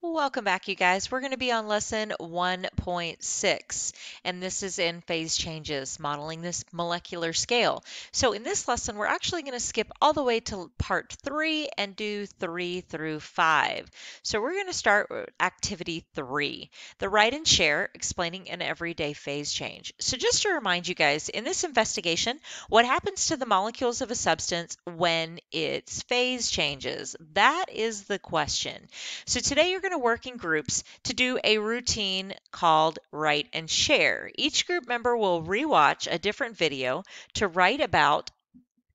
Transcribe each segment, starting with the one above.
Welcome back, you guys. We're going to be on lesson 1.6, and this is in phase changes, modeling this molecular scale. So in this lesson, we're actually going to skip all the way to part 3 and do 3 through 5. So we're going to start with activity 3, the write and share, explaining an everyday phase change. So just to remind you guys, in this investigation, what happens to the molecules of a substance when its phase changes? That is the question. So today you're going to work in groups to do a routine called write and share. Each group member will rewatch a different video to write about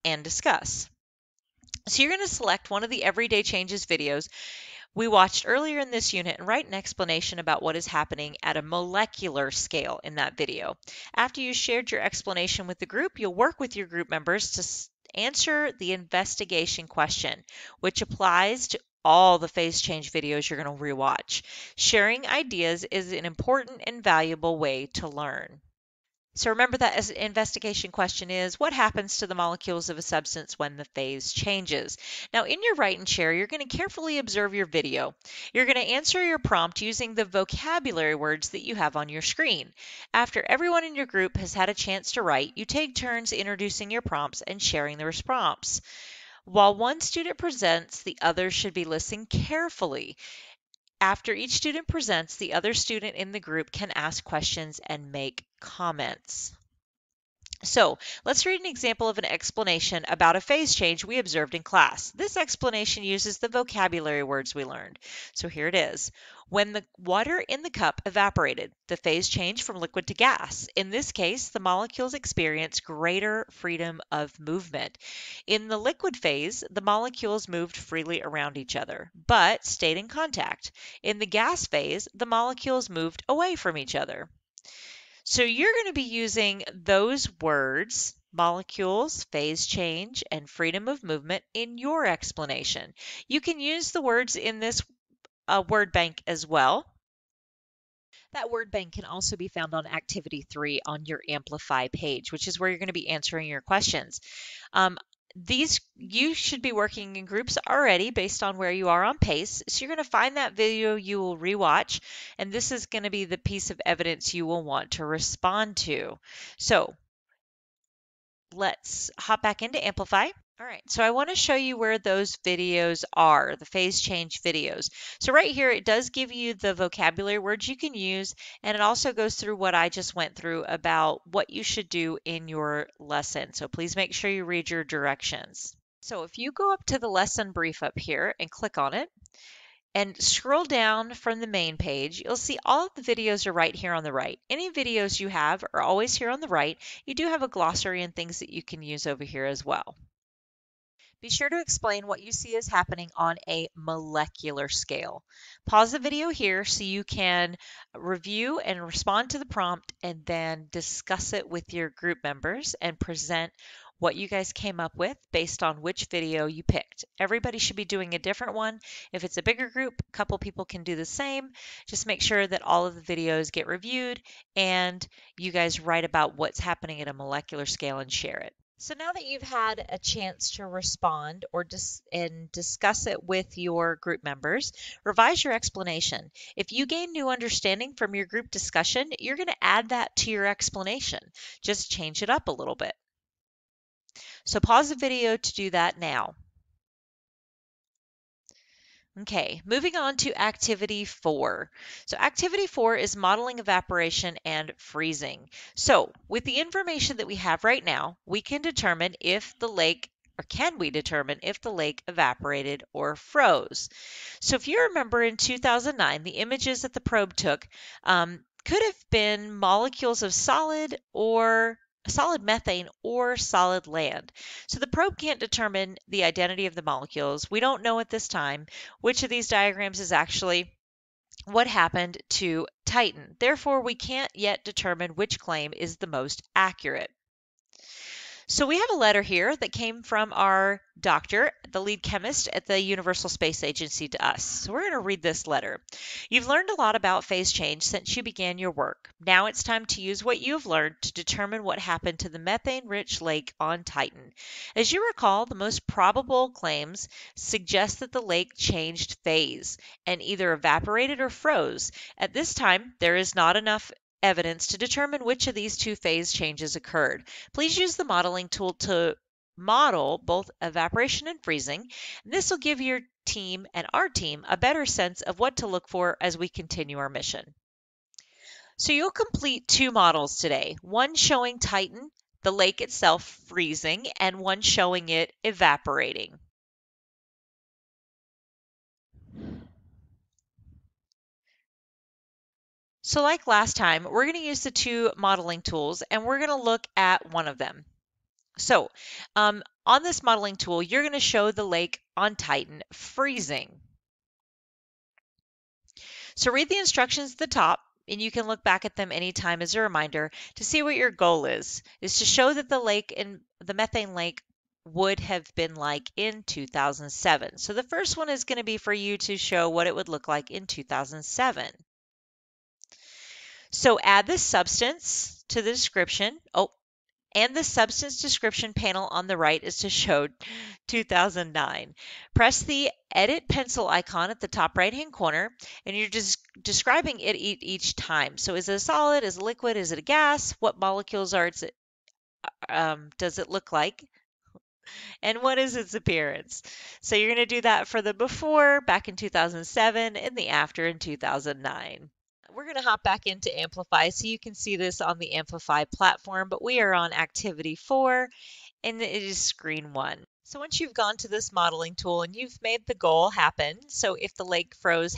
and discuss. So you're going to select one of the Everyday Changes videos we watched earlier in this unit and write an explanation about what is happening at a molecular scale in that video. After you shared your explanation with the group, you'll work with your group members to answer the investigation question, which applies to all the phase change videos you're going to rewatch. Sharing ideas is an important and valuable way to learn. So remember that as an investigation question is, what happens to the molecules of a substance when the phase changes? Now in your write and share, you're going to carefully observe your video. You're going to answer your prompt using the vocabulary words that you have on your screen. After everyone in your group has had a chance to write, you take turns introducing your prompts and sharing the response. While one student presents, the others should be listening carefully. After each student presents, the other student in the group can ask questions and make comments. So let's read an example of an explanation about a phase change we observed in class. This explanation uses the vocabulary words we learned. So here it is. When the water in the cup evaporated, the phase changed from liquid to gas. In this case, the molecules experience greater freedom of movement. In the liquid phase, the molecules moved freely around each other, but stayed in contact. In the gas phase, the molecules moved away from each other. So you're going to be using those words, molecules, phase change, and freedom of movement in your explanation. You can use the words in this word bank as well. That word bank can also be found on activity 3 on your Amplify page, which is where you're going to be answering your questions. These you should be working in groups already based on where you are on pace. So you're going to find that video you will rewatch, and this is going to be the piece of evidence you will want to respond to. So let's hop back into Amplify. All right, so I want to show you where those videos are, the phase change videos. So right here, it does give you the vocabulary words you can use, and it also goes through what I just went through about what you should do in your lesson. So please make sure you read your directions. So if you go up to the lesson brief up here and click on it, and scroll down from the main page, you'll see all of the videos are right here on the right. Any videos you have are always here on the right. You do have a glossary and things that you can use over here as well. Be sure to explain what you see is happening on a molecular scale. Pause the video here so you can review and respond to the prompt and then discuss it with your group members and present what you guys came up with based on which video you picked. Everybody should be doing a different one. If it's a bigger group, a couple people can do the same. Just make sure that all of the videos get reviewed and you guys write about what's happening at a molecular scale and share it. So now that you've had a chance to respond or discuss it with your group members, revise your explanation. If you gain new understanding from your group discussion, you're going to add that to your explanation. Just change it up a little bit. So pause the video to do that now. Okay, moving on to activity 4. So activity 4 is modeling evaporation and freezing. So with the information that we have right now, we can determine if the lake, or can we determine if the lake evaporated or froze? So if you remember in 2009, the images that the probe took could have been molecules of solid methane or solid land. So the probe can't determine the identity of the molecules. We don't know at this time which of these diagrams is actually what happened to Titan. Therefore, we can't yet determine which claim is the most accurate. So we have a letter here that came from our doctor, the lead chemist at the Universal Space Agency, to us. So we're going to read this letter. You've learned a lot about phase change since you began your work. Now it's time to use what you've learned to determine what happened to the methane-rich lake on Titan. As you recall, the most probable claims suggest that the lake changed phase and either evaporated or froze. At this time, there is not enough evidence to determine which of these two phase changes occurred. Please use the modeling tool to model both evaporation and freezing. This will give your team and our team a better sense of what to look for as we continue our mission. So you'll complete two models today, one showing Titan, the lake itself, freezing, and one showing it evaporating. So like last time, we're going to use the two modeling tools and we're going to look at one of them. So on this modeling tool, you're going to show the lake on Titan freezing. So read the instructions at the top and you can look back at them anytime as a reminder to see what your goal is to show that the lake in the methane lake would have been like in 2007. So the first one is going to be for you to show what it would look like in 2007. So add the substance to the description. And the substance description panel on the right is to show 2009. Press the edit pencil icon at the top right hand corner and you're just describing it each time. So is it a solid, is it a liquid, is it a gas, what molecules does it look like, and what is its appearance? So you're going to do that for the before back in 2007 and the after in 2009. We're going to hop back into Amplify so you can see this on the Amplify platform, but we are on activity 4 and it is screen 1. So once you've gone to this modeling tool and you've made the goal happen, so if the lake froze,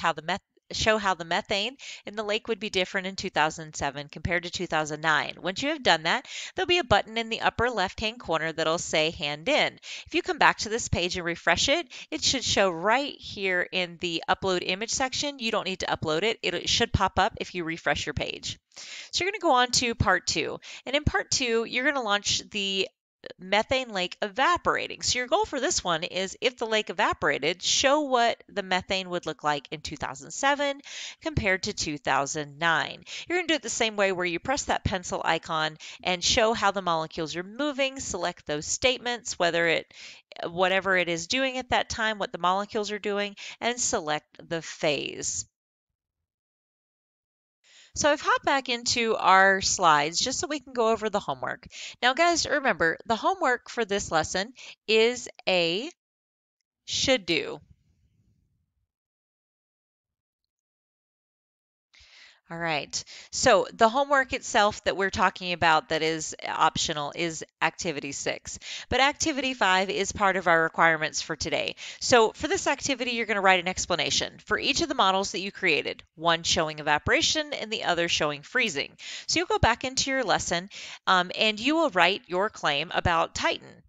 show how the methane in the lake would be different in 2007 compared to 2009. Once you have done that, there'll be a button in the upper left-hand corner that'll say Hand In. If you come back to this page and refresh it, it should show right here in the Upload Image section. You don't need to upload it. It should pop up if you refresh your page. So you're going to go on to part 2. And in part 2, you're going to launch the methane lake evaporating. So your goal for this one is if the lake evaporated, show what the methane would look like in 2007 compared to 2009. You're going to do it the same way where you press that pencil icon and show how the molecules are moving, select those statements, whatever it is doing at that time, what the molecules are doing, and select the phase. So I've hopped back into our slides just so we can go over the homework. Now, guys, remember, the homework for this lesson is a should do. All right, so the homework itself that we're talking about that is optional is activity 6, but activity 5 is part of our requirements for today. So for this activity, you're going to write an explanation for each of the models that you created, one showing evaporation and the other showing freezing. So you'll go back into your lesson and you will write your claim about Titan.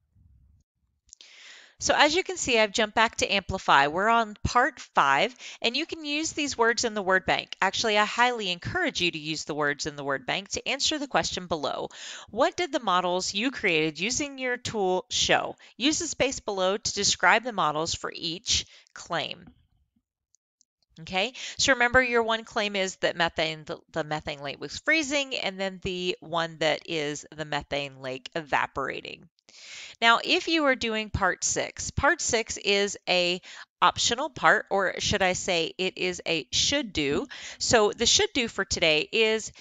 So as you can see, I've jumped back to Amplify. We're on part 5, and you can use these words in the word bank. Actually, I highly encourage you to use the words in the word bank to answer the question below. What did the models you created using your tool show? Use the space below to describe the models for each claim. Okay, so remember your one claim is that the methane lake was freezing, and then the one that is the methane lake evaporating. Now, if you are doing part 6 is a optional part, or should I say it is a should do. So the should do for today is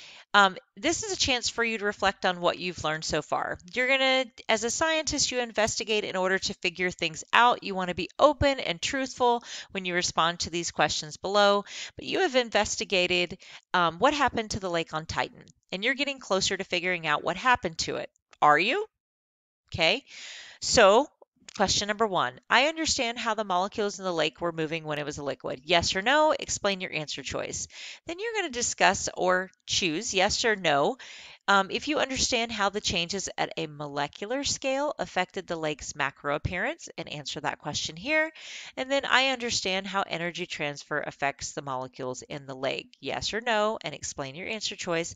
this is a chance for you to reflect on what you've learned so far. You're going to, as a scientist, you investigate in order to figure things out. You want to be open and truthful when you respond to these questions below, but you have investigated what happened to the lake on Titan, and you're getting closer to figuring out what happened to it. Are you? Okay, so question number 1. I understand how the molecules in the lake were moving when it was a liquid. Yes or no? Explain your answer choice. Then you're going to discuss or choose yes or no. If you understand how the changes at a molecular scale affected the lake's macro appearance, and answer that question here. And then I understand how energy transfer affects the molecules in the lake. Yes or no? And explain your answer choice.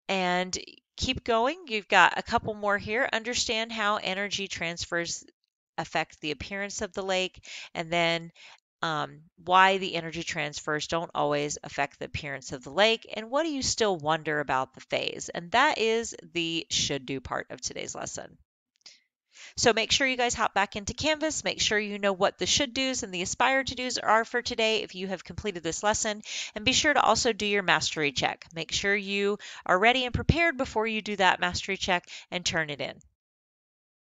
And keep going. You've got a couple more here. Understand how energy transfers affect the appearance of the lake, and then why the energy transfers don't always affect the appearance of the lake, and what do you still wonder about the phase? And that is the should do part of today's lesson. So make sure you guys hop back into Canvas. Make sure you know what the should do's and the aspire to do's are for today if you have completed this lesson. And be sure to also do your mastery check. Make sure you are ready and prepared before you do that mastery check and turn it in.